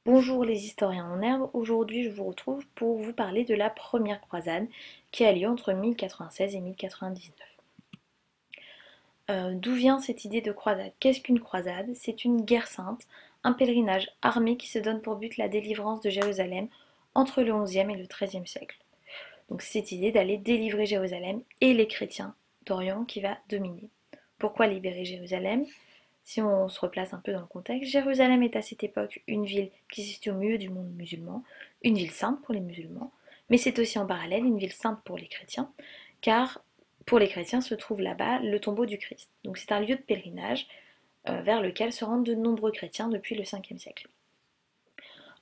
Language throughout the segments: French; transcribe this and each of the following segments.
Bonjour les historiens en herbe, aujourd'hui je vous retrouve pour vous parler de la première croisade qui a lieu entre 1096 et 1099. D'où vient cette idée de croisade? Qu'est-ce qu'une croisade? C'est une guerre sainte, un pèlerinage armé qui se donne pour but la délivrance de Jérusalem entre le XIe et le XIIIe siècle. Donc c'est cette idée d'aller délivrer Jérusalem et les chrétiens d'Orient qui va dominer. Pourquoi libérer Jérusalem? Si on se replace un peu dans le contexte, Jérusalem est à cette époque une ville qui se situe au milieu du monde musulman, une ville sainte pour les musulmans, mais c'est aussi en parallèle une ville sainte pour les chrétiens, car pour les chrétiens se trouve là-bas le tombeau du Christ. Donc c'est un lieu de pèlerinage vers lequel se rendent de nombreux chrétiens depuis le 5e siècle.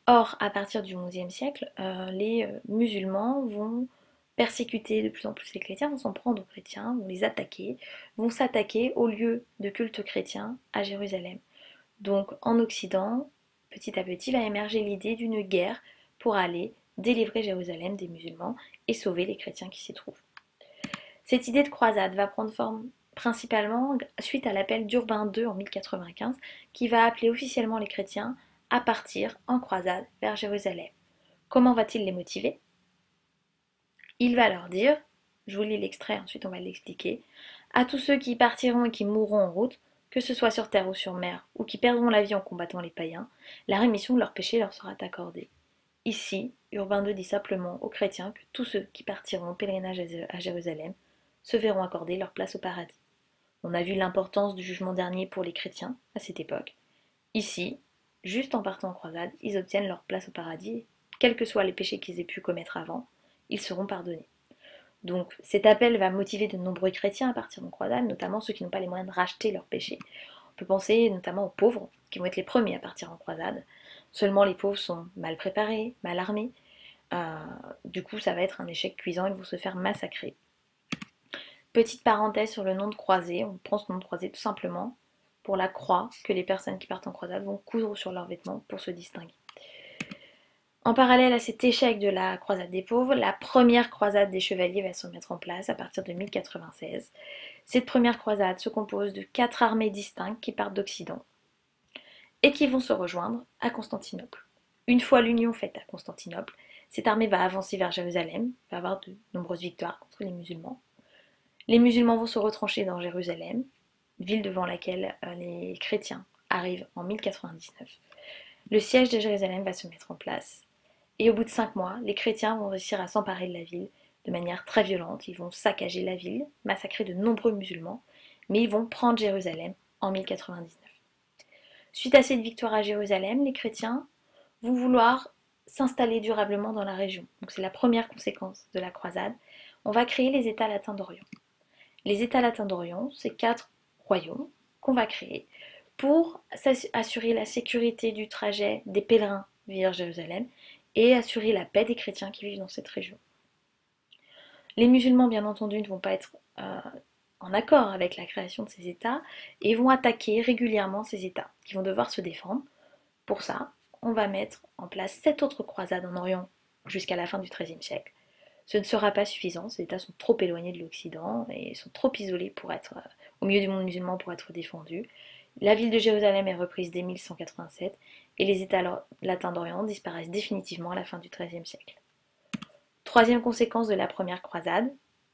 Or, à partir du XIe siècle, les musulmans vont persécuter de plus en plus les chrétiens, vont s'en prendre aux chrétiens, vont les attaquer, vont s'attaquer aux lieux de culte chrétien à Jérusalem. Donc en Occident, petit à petit, va émerger l'idée d'une guerre pour aller délivrer Jérusalem des musulmans et sauver les chrétiens qui s'y trouvent. Cette idée de croisade va prendre forme principalement suite à l'appel d'Urbain II en 1095 qui va appeler officiellement les chrétiens à partir en croisade vers Jérusalem. Comment va-t-il les motiver? Il va leur dire, je vous lis l'extrait, ensuite on va l'expliquer, à tous ceux qui partiront et qui mourront en route, que ce soit sur terre ou sur mer, ou qui perdront la vie en combattant les païens, la rémission de leurs péchés leur sera accordée. Ici, Urbain II dit simplement aux chrétiens que tous ceux qui partiront au pèlerinage à Jérusalem se verront accorder leur place au paradis. On a vu l'importance du jugement dernier pour les chrétiens à cette époque. Ici, juste en partant en croisade, ils obtiennent leur place au paradis, quels que soient les péchés qu'ils aient pu commettre avant, ils seront pardonnés. Donc cet appel va motiver de nombreux chrétiens à partir en croisade, notamment ceux qui n'ont pas les moyens de racheter leurs péchés. On peut penser notamment aux pauvres, qui vont être les premiers à partir en croisade. Seulement les pauvres sont mal préparés, mal armés. Du coup, ça va être un échec cuisant, ils vont se faire massacrer. Petite parenthèse sur le nom de croisée, on prend ce nom de croisée tout simplement pour la croix que les personnes qui partent en croisade vont coudre sur leurs vêtements pour se distinguer. En parallèle à cet échec de la croisade des pauvres, la première croisade des chevaliers va se mettre en place à partir de 1096. Cette première croisade se compose de 4 armées distinctes qui partent d'Occident et qui vont se rejoindre à Constantinople. Une fois l'union faite à Constantinople, cette armée va avancer vers Jérusalem, va avoir de nombreuses victoires contre les musulmans. Les musulmans vont se retrancher dans Jérusalem, ville devant laquelle les chrétiens arrivent en 1099. Le siège de Jérusalem va se mettre en place. Et au bout de 5 mois, les chrétiens vont réussir à s'emparer de la ville de manière très violente. Ils vont saccager la ville, massacrer de nombreux musulmans, mais ils vont prendre Jérusalem en 1099. Suite à cette victoire à Jérusalem, les chrétiens vont vouloir s'installer durablement dans la région. Donc c'est la première conséquence de la croisade. On va créer les États latins d'Orient. Les États latins d'Orient, c'est 4 royaumes qu'on va créer pour assurer la sécurité du trajet des pèlerins vers Jérusalem et assurer la paix des chrétiens qui vivent dans cette région. Les musulmans, bien entendu, ne vont pas être en accord avec la création de ces États et vont attaquer régulièrement ces États qui vont devoir se défendre. Pour ça, on va mettre en place 7 autres croisades en Orient jusqu'à la fin du XIIIe siècle. Ce ne sera pas suffisant, ces États sont trop éloignés de l'Occident et sont trop isolés pour être au milieu du monde musulman pour être défendus. La ville de Jérusalem est reprise dès 1187 et les États latins d'Orient disparaissent définitivement à la fin du XIIIe siècle. Troisième conséquence de la première croisade,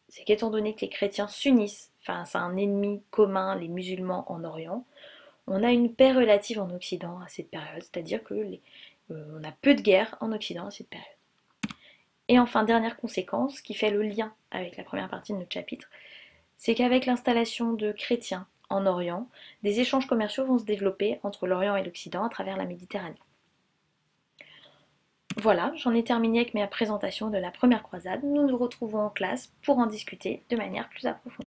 c'est qu'étant donné que les chrétiens s'unissent face à un ennemi commun, les musulmans en Orient, on a une paix relative en Occident à cette période, c'est-à-dire que on a peu de guerres en Occident à cette période. Et enfin, dernière conséquence qui fait le lien avec la première partie de notre chapitre, c'est qu'avec l'installation de chrétiens en Orient, des échanges commerciaux vont se développer entre l'Orient et l'Occident à travers la Méditerranée. Voilà, j'en ai terminé avec ma présentation de la première croisade. Nous nous retrouvons en classe pour en discuter de manière plus approfondie.